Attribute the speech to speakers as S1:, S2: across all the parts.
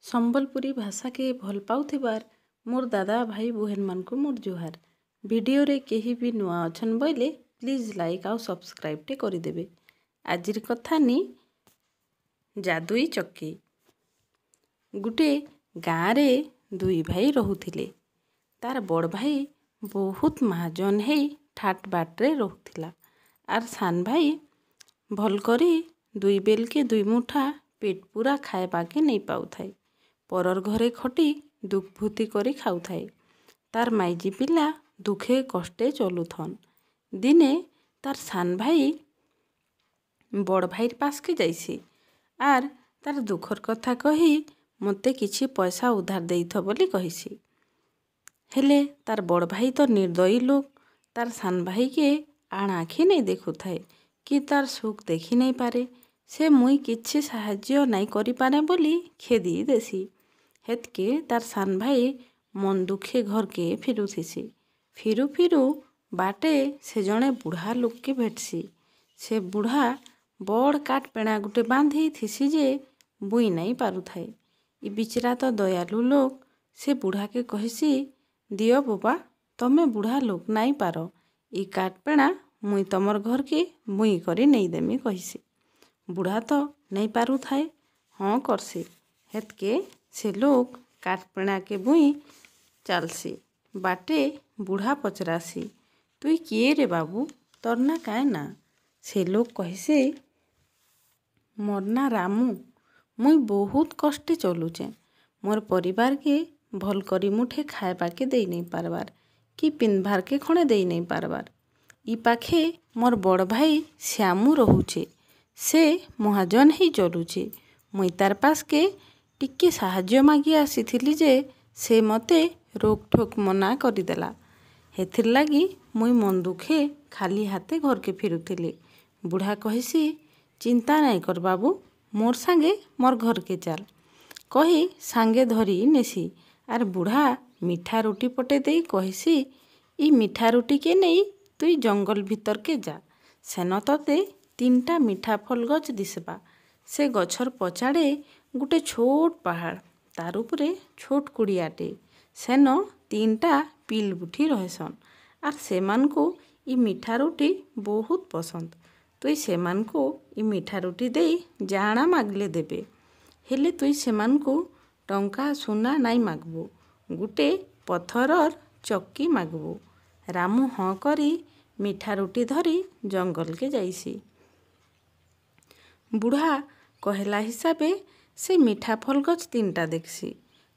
S1: संबलपुरी भाषा के भल पाउथिबार मोर दादा भाई बहन मान को मोर जुहार। वीडियो रे केही भी नुआ अछन बोले प्लीज लाइक आउ सब्सक्राइब टे करि देबे। आजिर कथा नी जादुई चक्की। गुटे गाँ रे दुई भाई रहुथिले। तार बड़ भाई बहुत महाजन हेई ठाट बाट रे रहुथिला। आर सान भाई भल करी दुई बेल के दुई मुठा पेट पूरा खाएबा के नहीं पाउ थाए। परर घरे खटी दुख भूति करी खाउ थाए। तार माइजी पिला दुखे कष्टे चलुथन। दिने तार सान भाई बड़ भाई पास के जाइसी आर तार दुखर कथा कही मते किछि पैसा उधार देइथ बोली कहिसी। हेले तार बड़ भाई तो निर्दयी लोक तार सान भाई के आण आखि नहीं देखु थाए कि तार सुख देखी नहीं पारे। से मुई किछि साहाज्य नहीं करि पारे बोली खेदी देसी। हेतके तार सान भाई मन दुखे घर के फिरुथिसी। फिरु फिरु बाटे से जने बुढ़ा लोक के भेटसी। से बुढ़ा बड़ काट पेणा गुटे बांधी थिसी जे बुई नहीं पारु थाए। इ बिचरा तो दयालु लोक से बुढ़ा के कहिसी दियो बाबा तमे बुढ़ा लोक नहीं पारो इ काट पेणा मुई तमर घर के बुई करी नहीं देमी कहिसी। बुढ़ा तो नहीं पारु थाए हाँ करसी। हेतके से लोग काट पेणा के बुई चालसी। बाटे बुढ़ा पचरासी तुई किए रे बाबू तोर ना काए ना। से लोग कहिसे मोर ना रामू मुई बहुत कष्टे चलुचे। मोर परिवार के भल करी मुठे खाएबा के दे नहीं पारबार कि पिंधबार के खणे दे नहीं पारबार। इ पाखे मोर बड़ भाई श्यामू रहुचे। से महाजन ही चलुचे। मुई तार पास के टिके साहाज्य मागी आसीथिली जे से मते रोक ठोक मना करिदेला। हेथिर लागी मुई मन दुखे खाली हाथे घर के फिरुथिली। बुढ़ा कहिसी चिंता नहीं कर बाबू मोर सांगे मोर घर के चाल कही सांगे धरी नेसी। आर बुढ़ा मीठा रोटी पटे दे कहिसी इ मीठा रोटी के नहीं तुई जंगल भीतर के जा। सेन तते 3टा मीठा फल गछ दिसबा। से गछर पछाड़े गुटे छोट पहाड़ तार उपरे छोट कुड़ियाटे। सेन 3टा पिल बुठी रहेसन। आर सेमान को इ मीठा रोटी बहुत पसंद। तुई सेमान को इ मीठा रोटी दे जाना मागले देबे। हेले तुई सेमान को टंका सुना नहीं मागबो गुटे पथरर चक्की मागबो। रामू हाँ करी मीठा रोटी धरी जंगल के जाइसी। बुढ़ा कहला हिसाबे से मीठा फल गछ 3टा देखसी।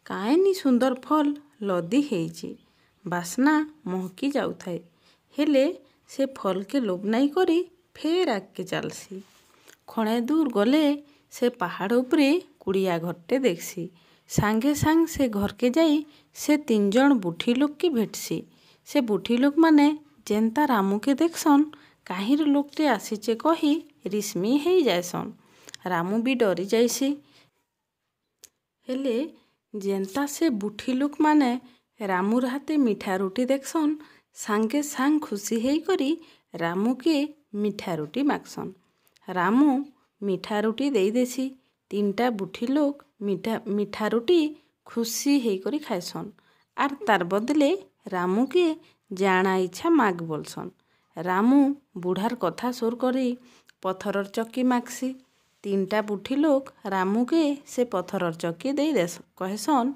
S1: काएनी सुंदर फल लदी हेइची बासना महकी जाउ थाए। हेले से फल के लोभ नहीं करी फेर आगे चालसी। खणे दूर गले से पहाड़ उपरे कुड़िया घरटे देखसी। सांगे सांग से घर के जाई से 3 जन बुढ़ी लोक के भेटसी। से बुढ़ी लोक माने जेंता रामू के देखसन काहिर लोकटे आसीचे कही रिश्मी हेई जायसन। रामू भी डरी जाइसी। हेले जेंता से बुढ़ी लोक माने रामूर हाथे मीठा रोटी देखसन सांगे सांग खुशी हेई करी रामू के मीठा रोटी मागसन। रामू मीठा रोटी देई देसी। 3टा बुढ़ी लोक मीठा रोटी खुशी हेई करी खाइसन। आर तार बदले रामू के जाना इच्छा माग बोलसन। रामू बुढ़ार कथा सुर करी पथरर चक्की मागसी। 3टा बुढ़ी लोक रामू के से पथरर चक्की दे देस कहसन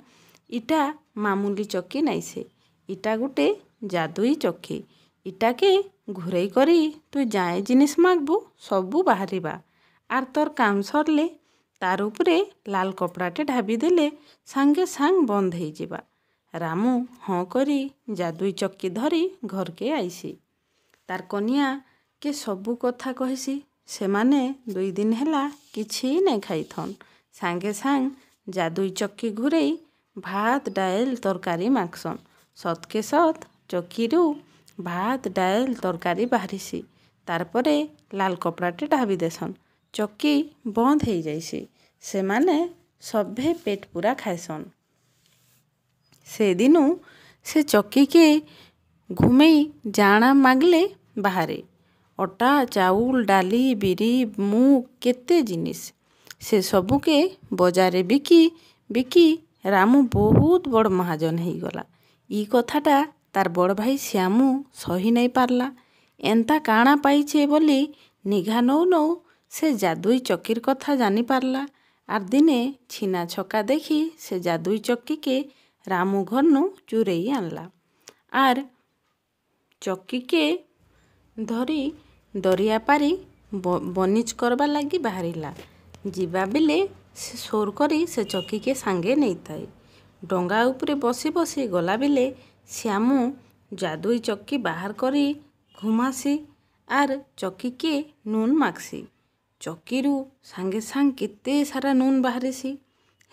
S1: इटा मामूली चक्की नहीं से इटा गुटे जादुई चक्की। इटा के घुरई करी तु जाए जिनिस मागबू सबू बाहरिबा। आर तोर काम सरले तार उपरे लाल कपड़ाटे ढाबी देले सांगे सांग बंद हो जिबा। रामू हाँ करी जादुई चक्की धरी घर के आईसी। तार कनिया के सबू कथा कहिसी। से माने 2 दिन हेला किछि नहीं खाइथन। सांगे सांग जादुई चक्की घुरई भात डायल तरकारी मागसन। सत के सत चक्की रू भात डायल तरकारी बाहरिसी। तार परे लाल कपड़ाटे ढाबी देसन चक्की बंद हो जाइसी। से माने सभे पेट पूरा खाइसन। से दिनु से चक्की के घुमेई जाना मागले बाहरे अटा चाउल डाली बिरी मुग केते जिनिस से सबू के बजारे बिकी ବିକି ରାମୁ ବହୁତ ବଡ଼ ମହାଜନ ହେଇଗଲା। ଇ କଥାଟା ତାର ବଡ଼ ଭାଇ ଶ୍ୟାମୁ ସହି ନାଇଁ ପାରଲା। ଏନ୍ତା କାଣା ପାଇଛେ ବୋଲି ନିଘା ନଉ ନଉ ସେ ଯାଦୁଇ ଚକିର କଥା ଜାଣିପାରଲା। ଆର୍ ଦିନେ ଛିନା ଛକା ଦେଖି ସେ ଯାଦୁଇ ଚକିକେ ରାମୁ ଘରନୁ ଚୁରେଇ ଆଣଲା। ଆର୍ ଚକିକେ ଧରି ଦରିଆ ପାରି ବନିଜ କରବା ଲାଗି ବାହାରିଲା। ଯିବା ବେଲେ ସେ ସୋର କରି ସେ ଚକିକେ ସାଙ୍ଗେ ନେଇଥାଏ। ଡଙ୍ଗା ଉପରେ ବସି ବସି ଗଲାବେଲେ ଶ୍ୟାମୁ ଯାଦୁଇ ଚକି ବାହାର କରି ଘୁମାସି ଆର୍ ଚକିକେ ନୁନ ମାଗସି। ଚକିରୁ ସାଙ୍ଗେ ସାଙ୍ଗେ କେତେ ସାରା ନୁନ ବାହାରିସି।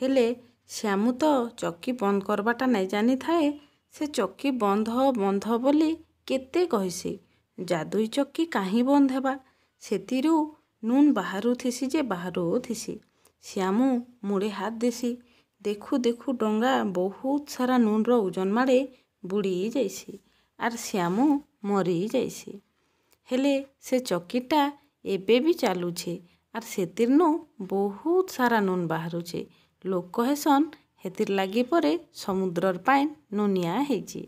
S1: ହେଲେ ଶ୍ୟାମୁ ତ ଚକି ବନ୍ଦ କରବାଟା ନାଇଁ ଜାନିଥାଏ। ସେ ଚକି ବନ୍ଧ ବନ୍ଧ ବୋଲି କେତେ କହିସି। ଯାଦୁଇ ଚକି କାହିଁ ବନ୍ଦ ହେବା। ସେଥିରୁ ନୁନ ବାହାରୁଥିସି ଯେ ବାହାରୁଥିସି। ଶ୍ୟାମୁ ମୁଡ଼େ ହାତ ଦେସି। ଦେଖୁ ଦେଖୁ ଡଙ୍ଗା ବହୁତ ସାରା ନୁନର ଓଜନ ମାଡ଼େ ବୁଡ଼ି ଯାଇସି। ଆର୍ ଶ୍ୟାମୁ ମରି ଯାଇସି। ହେଲେ ସେ ଚକିଟା ଏବେ ବି ଚାଲୁଛେ। ଆର୍ ସେଥିର୍ନୁ ବହୁତ ସାରା ନୁନ ବାହାରୁଛେ। ଲୋକ କହେସନ୍ ହେତିର୍ ଲାଗି ପରେ ସମୁଦ୍ରର ପାଏନ୍ ନୁନିଆ ହେଇଛି।